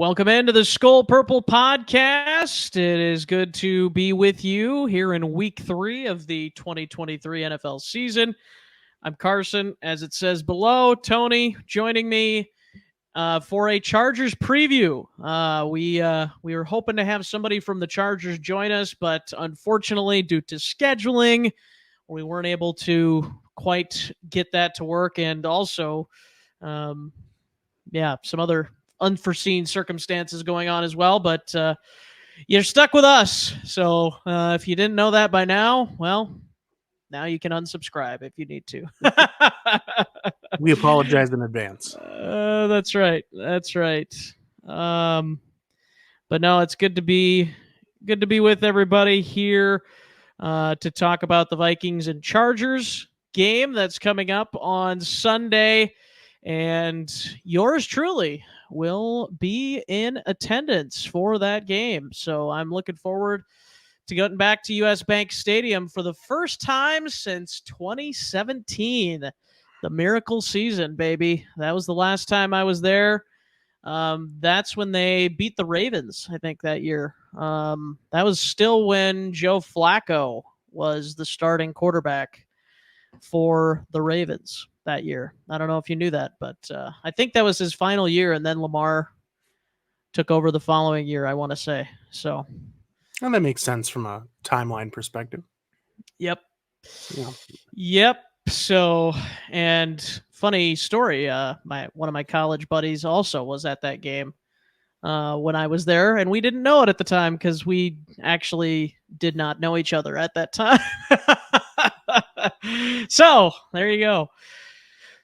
Welcome into the Skol Purple podcast. It is good to be with you here in week 3 of the 2023 NFL season. I'm Carson, as it says below. Tony joining me for a Chargers preview. We were hoping to have somebody from the Chargers join us, but unfortunately, due to scheduling, we weren't able to quite get that to work. And also, some other unforeseen circumstances going on as well, but you're stuck with us. So if you didn't know that by now, well, now you can unsubscribe if you need to. We apologize in advance. That's right. But no, it's good to be with everybody here to talk about the Vikings and Chargers game that's coming up on Sunday. And yours truly will be in attendance for that game. So I'm looking forward to getting back to US Bank Stadium for the first time since 2017. The miracle season, baby. That was the last time I was there. That's when they beat the Ravens, I think, that year. That was still when Joe Flacco was the starting quarterback for the Ravens that year. I don't know if you knew that, but I think that was his final year, and then Lamar took over the following year, I want to say. So, and that makes sense from a timeline perspective. Yep. Yeah. Yep. So, and funny story, one of my college buddies also was at that game when I was there, and we didn't know it at the time because we actually did not know each other at that time. So, there you go.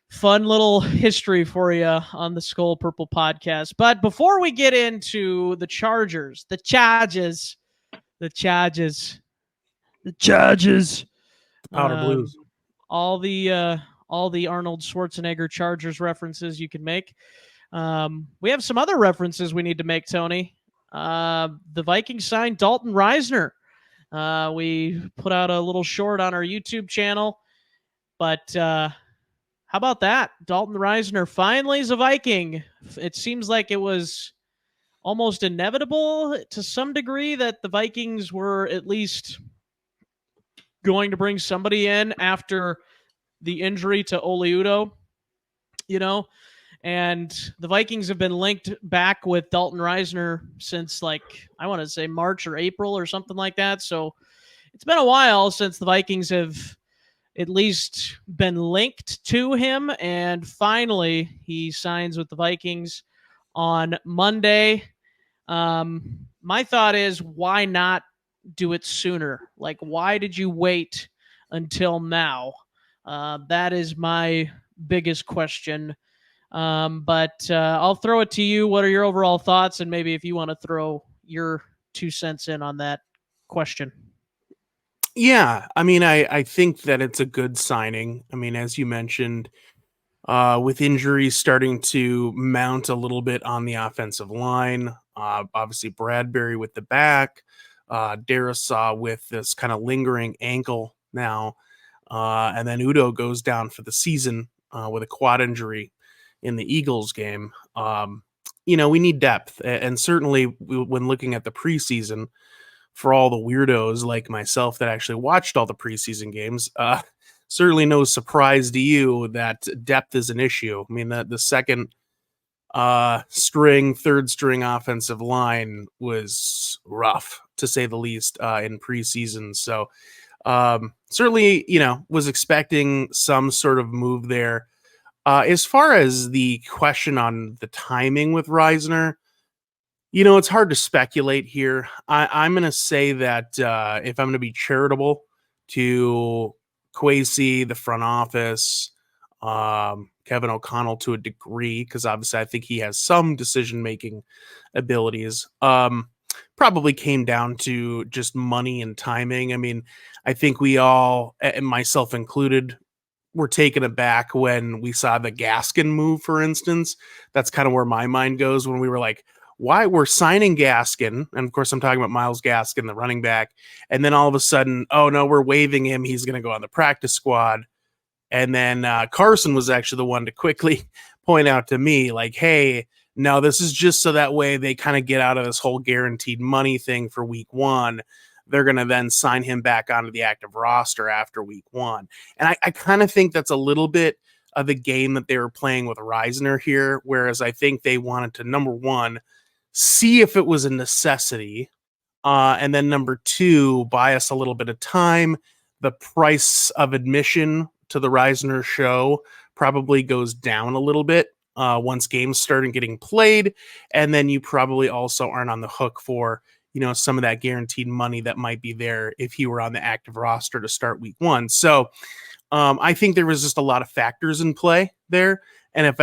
Fun little history for you on the Skol Purple podcast. But before we get into the Chargers, the Chargers, Powder Blues, all the Arnold Schwarzenegger Chargers references you can make. We have some other references we need to make, Tony. The Vikings signed Dalton Risner. We put out a little short on our YouTube channel, but how about that? Dalton Risner finally is a Viking. It seems like it was almost inevitable to some degree that the Vikings were at least going to bring somebody in after the injury to Oliudo, and the Vikings have been linked back with Dalton Risner since, I want to say March or April or something like that. So it's been a while since the Vikings have at least been linked to him, and finally he signs with the Vikings on Monday. My thought is, why not do it sooner? Why did you wait until now? That is my biggest question. But I'll throw it to you. What are your overall thoughts? And maybe if you want to throw your 2 cents in on that question. Yeah, I mean, I think that it's a good signing. I mean, as you mentioned, with injuries starting to mount a little bit on the offensive line, obviously Bradbury with the back, Darisaw with this kind of lingering ankle now, and then Udo goes down for the season with a quad injury in the Eagles game. We need depth, and certainly when looking at the preseason, for all the weirdos like myself that actually watched all the preseason games, certainly no surprise to you that depth is an issue. I mean, the second string, third string offensive line was rough, to say the least, in preseason. So certainly, was expecting some sort of move there. As far as the question on the timing with Risner, it's hard to speculate here. I'm going to say that if I'm going to be charitable to Kwesi, the front office, Kevin O'Connell to a degree, because obviously I think he has some decision-making abilities, probably came down to just money and timing. I mean, I think we all, and myself included, were taken aback when we saw the Gaskin move, for instance. That's kind of where my mind goes when we were like, why we're signing Gaskin, and of course I'm talking about Myles Gaskin, the running back, and then all of a sudden, oh no, we're waiving him, he's going to go on the practice squad. And then Carson was actually the one to quickly point out to me, like, hey, No, this is just so that way they kind of get out of this whole guaranteed money thing for week 1. They're going to then sign him back onto the active roster after week 1. And I kind of think that's a little bit of the game that they were playing with Risner here, whereas I think they wanted to, number one, see if it was a necessity, and then number 2, buy us a little bit of time. The price of admission to the Risner show probably goes down a little bit once games start getting played, and then you probably also aren't on the hook for some of that guaranteed money that might be there if he were on the active roster to start week 1. So I think there was just a lot of factors in play there, and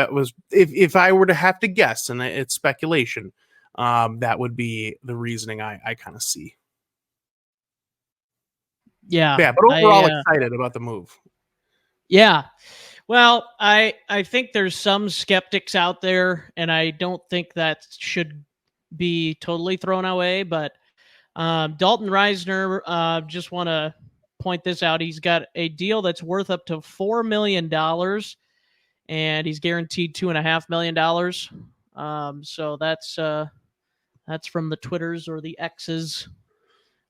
if I were to have to guess, and it's speculation, that would be the reasoning I kind of see. Yeah, but overall excited about the move. Yeah. Well, I think there's some skeptics out there, and I don't think that should be totally thrown away. But Dalton Risner, just want to point this out. He's got a deal that's worth up to $4 million, and he's guaranteed $2.5 million. So that's from the Twitters or the X's,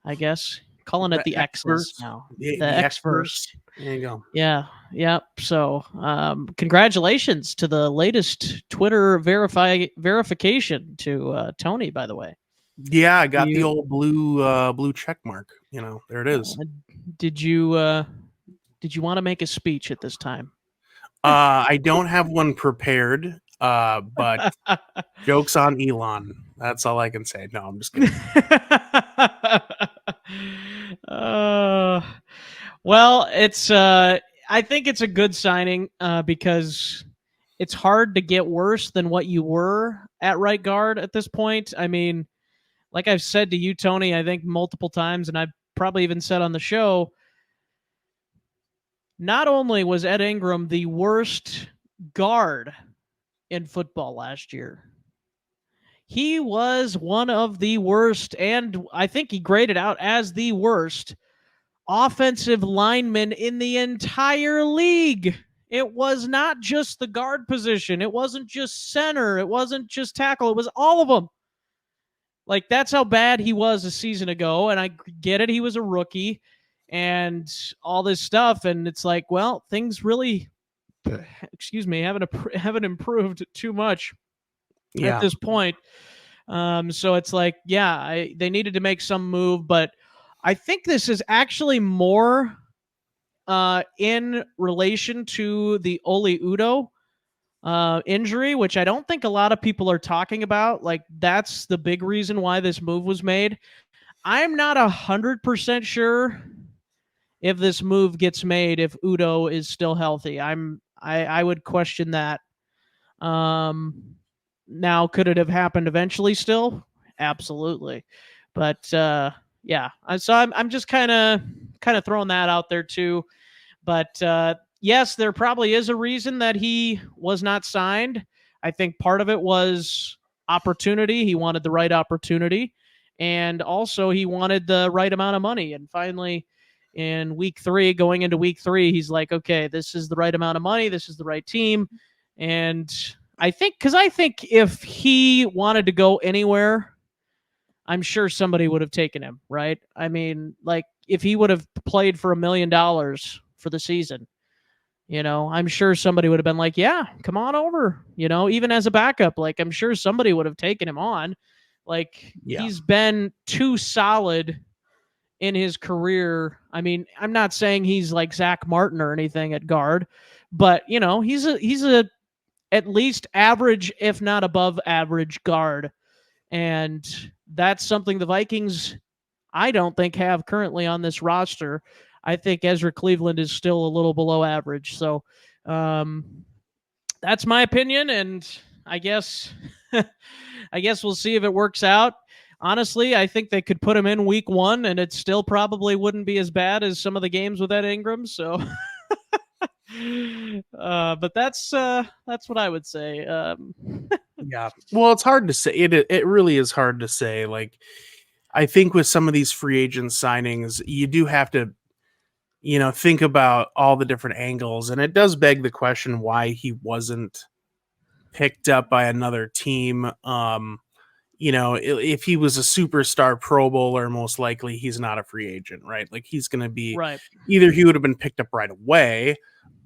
I guess. Calling it the X's now. The X-verse. There you go. Yeah. Yep. So, congratulations to the latest Twitter verification to Tony, by the way. Yeah, I got the old blue check mark. There it is. Did you want to make a speech at this time? I don't have one prepared, but joke's on Elon. That's all I can say. No, I'm just kidding. Well, it's I think it's a good signing because it's hard to get worse than what you were at right guard at this point. I mean, like I've said to you, Tony, I think multiple times, and I've probably even said on the show, not only was Ed Ingram the worst guard in football last year, he was one of the worst, and I think he graded out as the worst offensive linemen in the entire league. It was not just the guard position. It wasn't just center. It wasn't just tackle. It was all of them. Like, that's how bad he was a season ago, and I get it. He was a rookie and all this stuff, and it's like, well, things really, haven't improved too much at this point. So it's like, they needed to make some move, but I think this is actually more in relation to the Oli Udoh injury, which I don't think a lot of people are talking about. Like, that's the big reason why this move was made. I'm not 100% sure if this move gets made if Udoh is still healthy. I would question that. Now, could it have happened eventually still? Absolutely. But so I'm just kind of throwing that out there too. But yes, there probably is a reason that he was not signed. I think part of it was opportunity. He wanted the right opportunity. And also he wanted the right amount of money. And finally, in going into week 3, he's like, okay, this is the right amount of money. This is the right team. And I think if he wanted to go anywhere, I'm sure somebody would have taken him, right? I mean, like, if he would have played for $1 million for the season, I'm sure somebody would have been like, yeah, come on over, even as a backup. Like, I'm sure somebody would have taken him on. Like, he's been too solid in his career. I mean, I'm not saying he's like Zach Martin or anything at guard, but, he's a at least average, if not above average guard. And that's something the Vikings, I don't think, have currently on this roster. I think Ezra Cleveland is still a little below average. So that's my opinion, and I guess we'll see if it works out. Honestly, I think they could put him in week 1, and it still probably wouldn't be as bad as some of the games with Ed Ingram. So, but that's what I would say. Yeah. Well, it's hard to say. It really is hard to say. Like, I think with some of these free agent signings, you do have to, think about all the different angles. And it does beg the question why he wasn't picked up by another team. If he was a superstar Pro Bowler, most likely he's not a free agent, right? Like he's going to be Right. either he would have been picked up right away,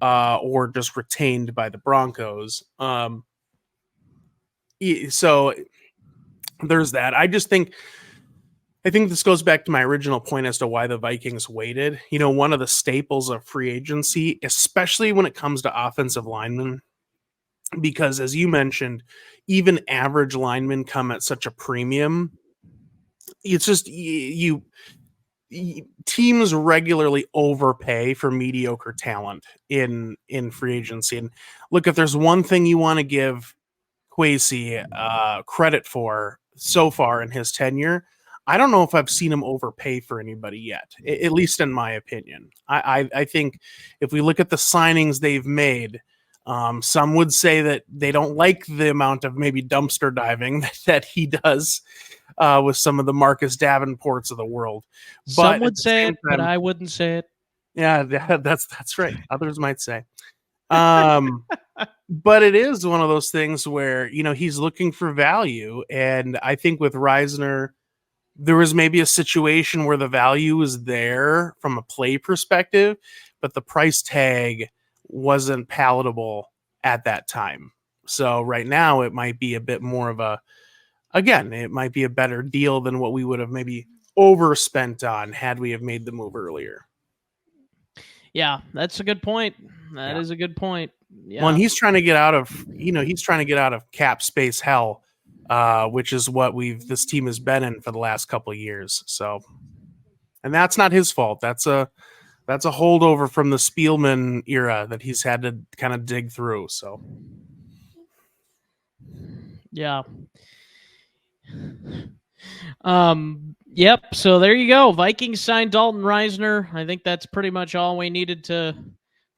or just retained by the Broncos. So there's that. I think this goes back to my original point as to why the Vikings waited. One of the staples of free agency, especially when it comes to offensive linemen, because as you mentioned, even average linemen come at such a premium. It's just teams regularly overpay for mediocre talent in free agency. And look, if there's one thing you want to give Kwesi credit for so far in his tenure, I don't know if I've seen him overpay for anybody yet, at least in my opinion. I think if we look at the signings they've made, some would say that they don't like the amount of maybe dumpster diving that he does with some of the Marcus Davenports of the world. Some would say it, but I wouldn't say it. Yeah, that's right. Others might say. But it is one of those things where, he's looking for value. And I think with Risner, there was maybe a situation where the value was there from a play perspective, but the price tag wasn't palatable at that time. So right now it might be a bit more of it might be a better deal than what we would have maybe overspent on had we have made the move earlier. Yeah, that's a good point. That is a good point. Yeah. Well, and he's trying to get out of cap space hell, which is what this team has been in for the last couple of years. So, and that's not his fault. That's a holdover from the Spielman era that he's had to kind of dig through. So, yeah. Yep. So there you go. Vikings signed Dalton Risner. I think that's pretty much all we needed to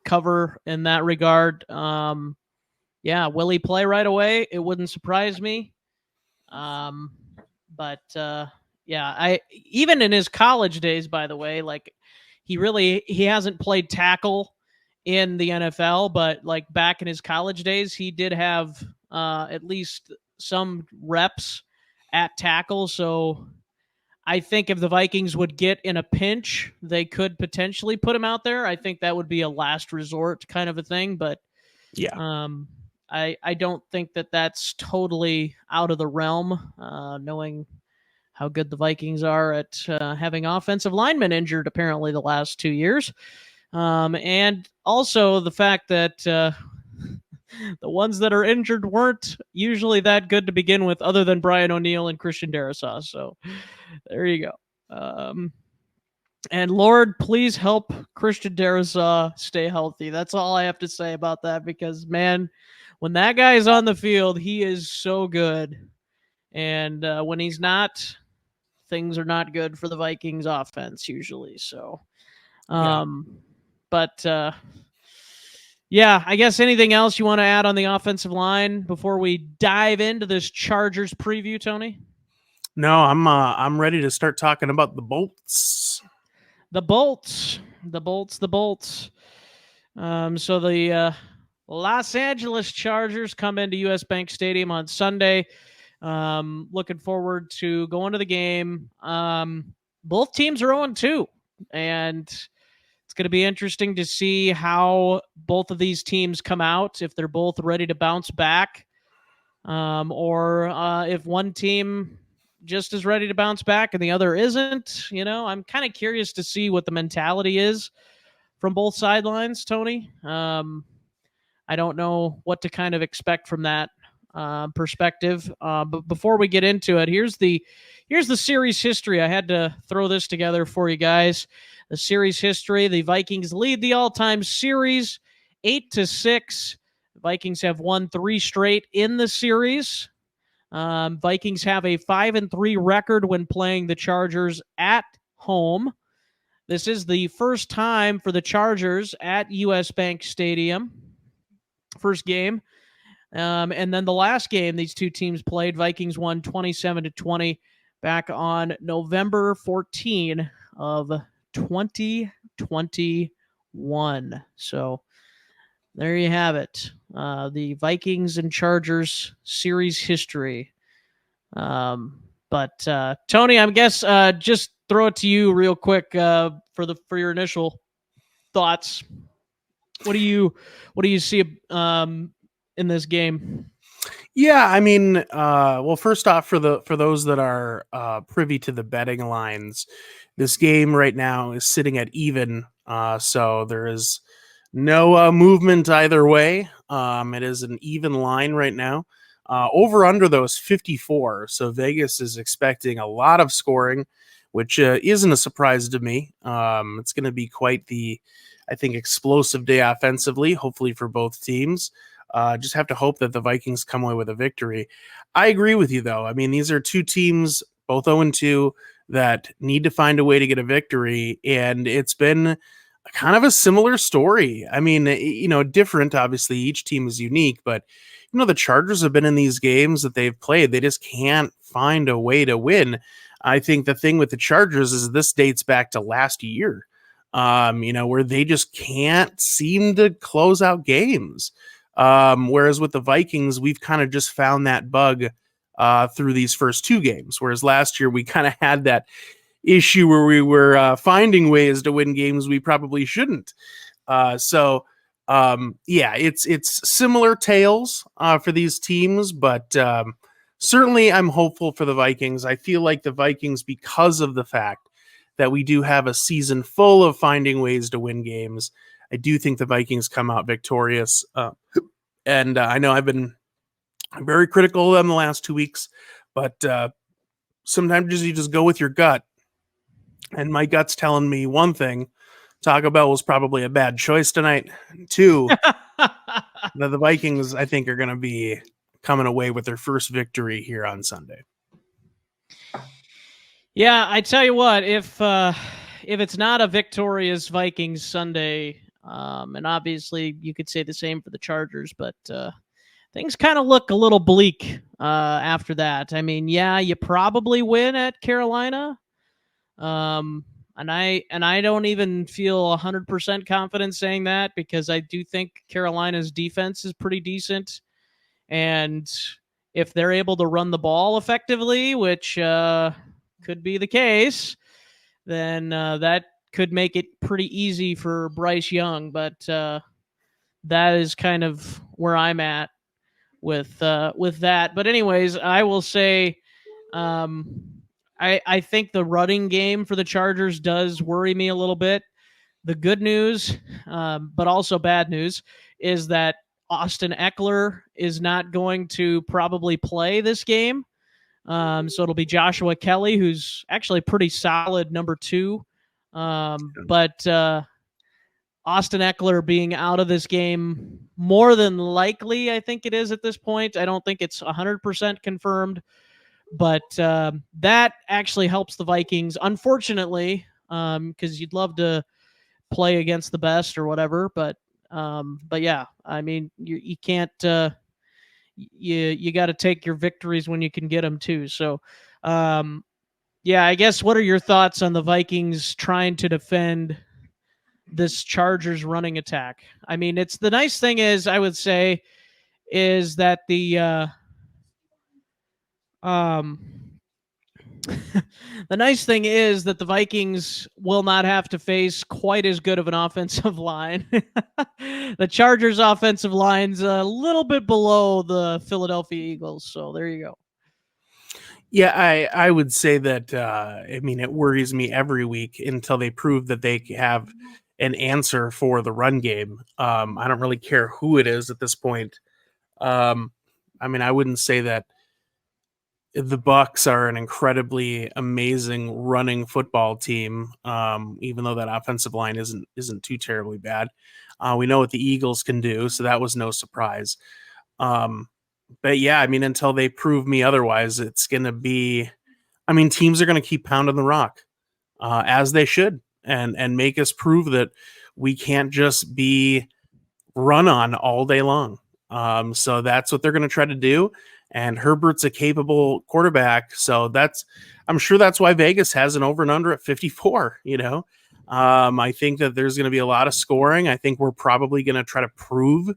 cover in that regard. Yeah, will he play right away? It wouldn't surprise me. But yeah, even in his college days, by the way, like he hasn't played tackle in the NFL, but like back in his college days, he did have at least some reps at tackle. So I think if the Vikings would get in a pinch, they could potentially put him out there. I think that would be a last resort kind of a thing, but yeah. I don't think that that's totally out of the realm, knowing how good the Vikings are at having offensive linemen injured apparently the last 2 years. And also the fact that the ones that are injured weren't usually that good to begin with, other than Brian O'Neill and Christian Darrisaw. So there you go. And Lord, please help Christian Darrisaw stay healthy. That's all I have to say about that, because, man, when that guy is on the field, he is so good. And when he's not, things are not good for the Vikings offense usually. So, but yeah, I guess anything else you want to add on the offensive line before we dive into this Chargers preview, Tony? No, I'm ready to start talking about the Bolts. The Bolts. So the Los Angeles Chargers come into US Bank Stadium on Sunday. Looking forward to going to the game. Both teams are 0-2, and it's going to be interesting to see how both of these teams come out, if they're both ready to bounce back, or if one team just is ready to bounce back and the other isn't. I'm kind of curious to see what the mentality is from both sidelines, Tony. I don't know what to kind of expect from that perspective. But before we get into it, here's the series history. I had to throw this together for you guys. The series history: the Vikings lead the all-time series 8-6. The Vikings have won 3 straight in the series. Vikings have a 5-3 record when playing the Chargers at home. This is the first time for the Chargers at US Bank Stadium. First game. And then the last game these two teams played, Vikings won 27-20 back on November 14 of 2021. So there you have it. The Vikings and Chargers series history. But Tony, I guess just throw it to you real quick for your initial thoughts. What do you see in this game? Yeah, I mean, well, first off, for those that are privy to the betting lines, this game right now is sitting at even, so there is no movement either way. It is an even line right now. Over under those 54, so Vegas is expecting a lot of scoring, which isn't a surprise to me. It's going to be quite the, I think, explosive day offensively, hopefully for both teams. Just have to hope that the Vikings come away with a victory. I agree with you, though. I mean, these are two teams, both 0-2, that need to find a way to get a victory, and it's been kind of a similar story. I mean, different. Obviously, each team is unique, but the Chargers have been in these games that they've played. They just can't find a way to win. I think the thing with the Chargers is this dates back to last year, where they just can't seem to close out games. Whereas with the Vikings, we've kind of just found that bug through these first two games. Whereas last year, we kind of had that issue where we were finding ways to win games we probably shouldn't. It's similar tales for these teams, but certainly I'm hopeful for the Vikings. I feel like the Vikings, because of the fact that we do have a season full of finding ways to win games, I do think the Vikings come out victorious. And I know I've been very critical of them the last 2 weeks, but sometimes you just go with your gut. And my gut's telling me one thing: Taco Bell was probably a bad choice tonight. Two, that the Vikings, I think, are going to be coming away with their first victory here on Sunday. Yeah, I tell you what, if it's not a victorious Vikings Sunday, and obviously you could say the same for the Chargers, but things kind of look a little bleak after that. I mean, yeah, you probably win at Carolina. And I don't even feel 100% confident saying that, because I do think Carolina's defense is pretty decent, and if they're able to run the ball effectively, which could be the case, then that could make it pretty easy for Bryce Young. But that is kind of where I'm at with that. But anyways, I will say, I think the running game for the Chargers does worry me a little bit. The good news, but also bad news, is that Austin Eckler is not going to probably play this game. So it'll be Joshua Kelly, who's actually pretty solid number 2. But Austin Eckler being out of this game, more than likely, I think it is at this point. I don't think it's 100% confirmed. But that actually helps the Vikings, unfortunately, because you'd love to play against the best or whatever. But yeah, I mean, you can't. You got to take your victories when you can get them too. So, yeah, I guess. What are your thoughts on the Vikings trying to defend this Chargers running attack? I mean, it's the nice thing is, I would say, is that the the nice thing is that the Vikings will not have to face quite as good of an offensive line. The Chargers' offensive line's a little bit below the Philadelphia Eagles, so there you go. Yeah, I would say that, I mean, it worries me every week until they prove that they have an answer for the run game. I don't really care who it is at this point. I mean, I wouldn't say that the Bucs are an incredibly amazing running football team, even though that offensive line isn't too terribly bad. We know what the Eagles can do, so that was no surprise. But yeah, I mean, until they prove me otherwise, it's going to be, I mean, teams are going to keep pounding the rock, as they should, and make us prove that we can't just be run on all day long. So that's what they're going to try to do. And Herbert's a capable quarterback. So I'm sure that's why Vegas has an over and under at 54, I think that there's going to be a lot of scoring. I think we're probably going to try to prove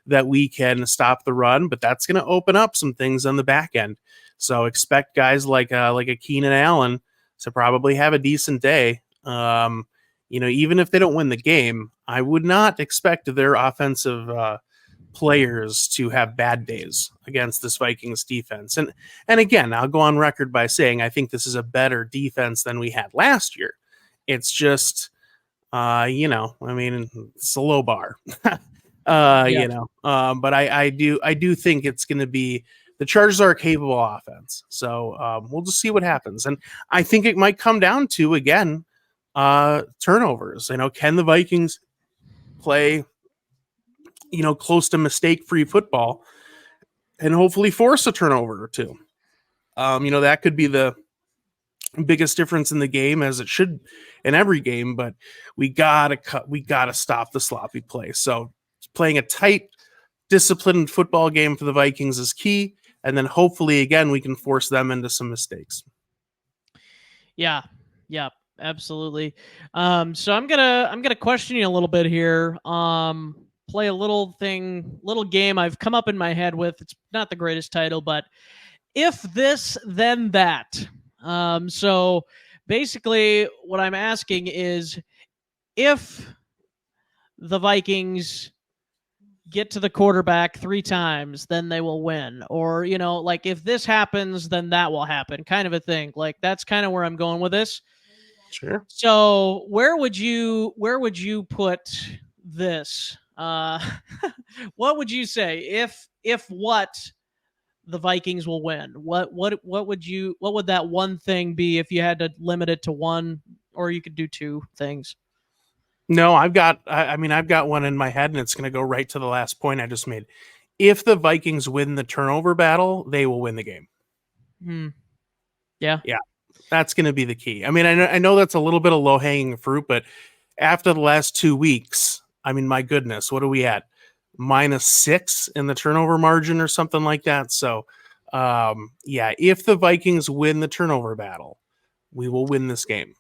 that we can stop the run, but that's going to open up some things on the back end. So expect guys like a Keenan Allen to probably have a decent day. Even if they don't win the game, I would not expect their offensive players to have bad days against this Vikings defense. And again, I'll go on record by saying I think this is a better defense than we had last year. It's just, it's a low bar, but I do think it's going to be, the Chargers are a capable offense. So we'll just see what happens. And I think it might come down to, again, turnovers. Can the Vikings play, close to mistake-free football and hopefully force a turnover or two? That could be the biggest difference in the game, as it should in every game, but we gotta stop the sloppy play. So playing a tight, disciplined football game for the Vikings is key, and then hopefully again we can force them into some mistakes. Yeah, absolutely. So I'm gonna question you a little bit here. Play a little game I've come up in my head with. It's not the greatest title, but if this, then that. So basically what I'm asking is, if the Vikings get to the quarterback 3 times, then they will win. Or, if this happens, then that will happen, kind of a thing. Like, that's kind of where I'm going with this. Sure. So where would you put this? What would you say if what the Vikings will win? What would that one thing be if you had to limit it to one, or you could do 2 things? No, I've got one in my head, and it's going to go right to the last point I just made. If the Vikings win the turnover battle, they will win the game. Yeah. That's going to be the key. I know that's a little bit of low hanging fruit, but after the last 2 weeks, my goodness, what are we at? -6 in the turnover margin or something like that. So, if the Vikings win the turnover battle, we will win this game.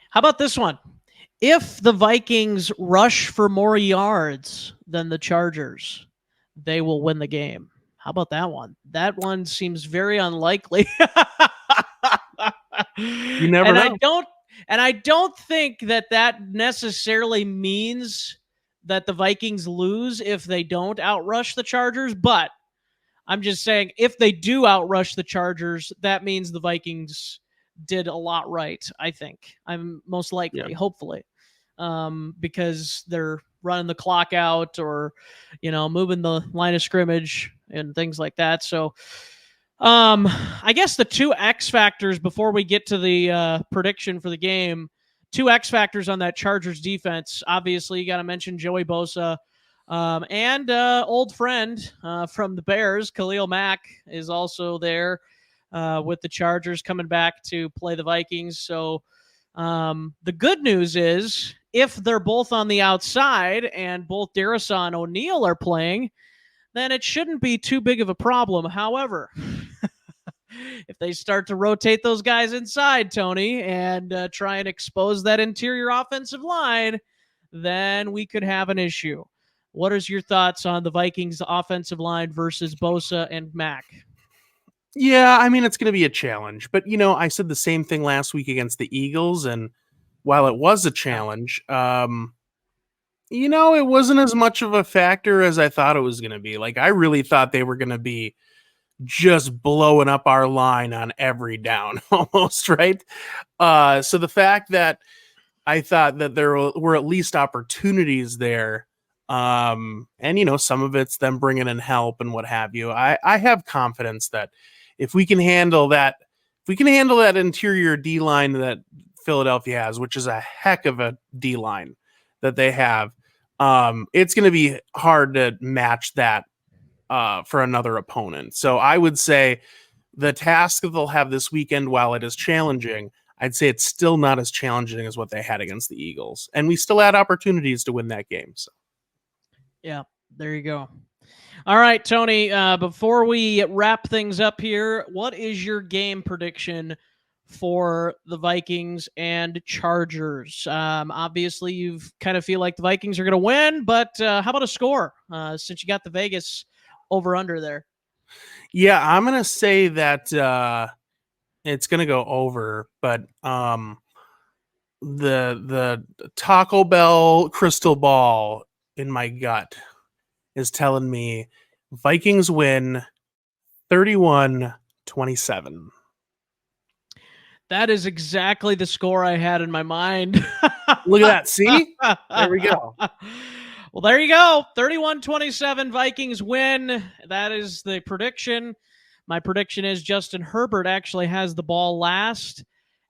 How about this one? If the Vikings rush for more yards than the Chargers, they will win the game. How about that one? That one seems very unlikely. You never know. I don't think that necessarily means that the Vikings lose if they don't outrush the Chargers, but I'm just saying, if they do outrush the Chargers, that means the Vikings did a lot right, I think. I'm most likely, hopefully, because they're running the clock out, or, moving the line of scrimmage and things like that. So I guess the 2 X factors before we get to the prediction for the game, 2 X factors on that Chargers defense. Obviously, you got to mention Joey Bosa, and old friend from the Bears, Khalil Mack, is also there with the Chargers, coming back to play the Vikings. So the good news is, if they're both on the outside and both Darrisaw and O'Neal are playing, then it shouldn't be too big of a problem. However, if they start to rotate those guys inside, Tony, and try and expose that interior offensive line, then we could have an issue. What is your thoughts on the Vikings offensive line versus Bosa and Mack? Yeah, it's going to be a challenge. But, I said the same thing last week against the Eagles, and while it was a challenge, it wasn't as much of a factor as I thought it was going to be. Like, I really thought they were going to be just blowing up our line on every down almost, right? So the fact that I thought that there were at least opportunities there, and some of it's them bringing in help and what have you, I have confidence that if we can handle that interior D line that Philadelphia has, which is a heck of a D line that they have, it's going to be hard to match that for another opponent. So I would say the task that they'll have this weekend, while it is challenging, I'd say it's still not as challenging as what they had against the Eagles. And we still had opportunities to win that game. So, yeah, there you go. All right, Tony, before we wrap things up here, what is your game prediction for the Vikings and Chargers. Obviously, you kind of feel like the Vikings are going to win, but how about a score since you got the Vegas over-under there? Yeah, I'm going to say that it's going to go over, but the Taco Bell crystal ball in my gut is telling me Vikings win 31-27. That is exactly the score I had in my mind. Look at that. See? There we go. Well, there you go. 31-27 Vikings win. That is the prediction. My prediction is Justin Herbert actually has the ball last,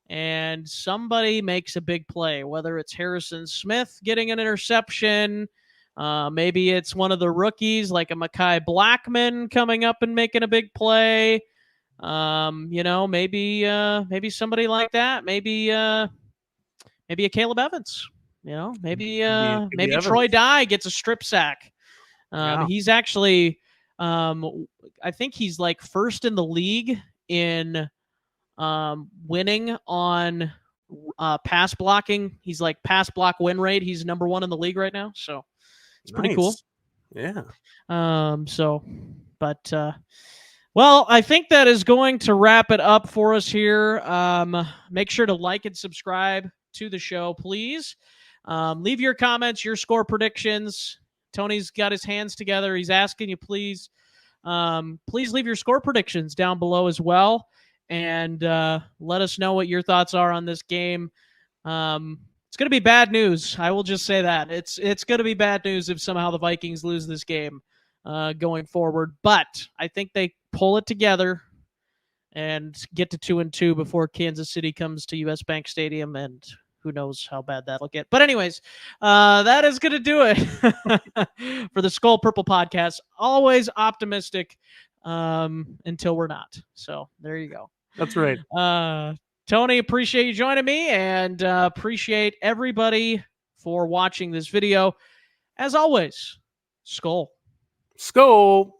and somebody makes a big play, whether it's Harrison Smith getting an interception, maybe it's one of the rookies like a Mekhi Blackman coming up and making a big play. Maybe somebody like that. Maybe a Caleb Evans. Maybe Evans. Troy Dye gets a strip sack. Yeah. He's actually, I think he's like first in the league in winning on pass blocking. He's like pass block win rate. He's number 1 in the league right now. So it's pretty cool. Yeah. Well, I think that is going to wrap it up for us here. Make sure to like and subscribe to the show, please. Leave your comments, your score predictions. Tony's got his hands together. He's asking you, please leave your score predictions down below as well. And let us know what your thoughts are on this game. It's going to be bad news. I will just say that. It's going to be bad news if somehow the Vikings lose this game going forward. But I think they pull it together and get to 2-2 before Kansas City comes to US Bank Stadium, and who knows how bad that'll get. But anyways, that is going to do it for the Skol Purple podcast. Always optimistic until we're not. So there you go. That's right. Tony, appreciate you joining me, and appreciate everybody for watching this video. As always, Skol. Skol.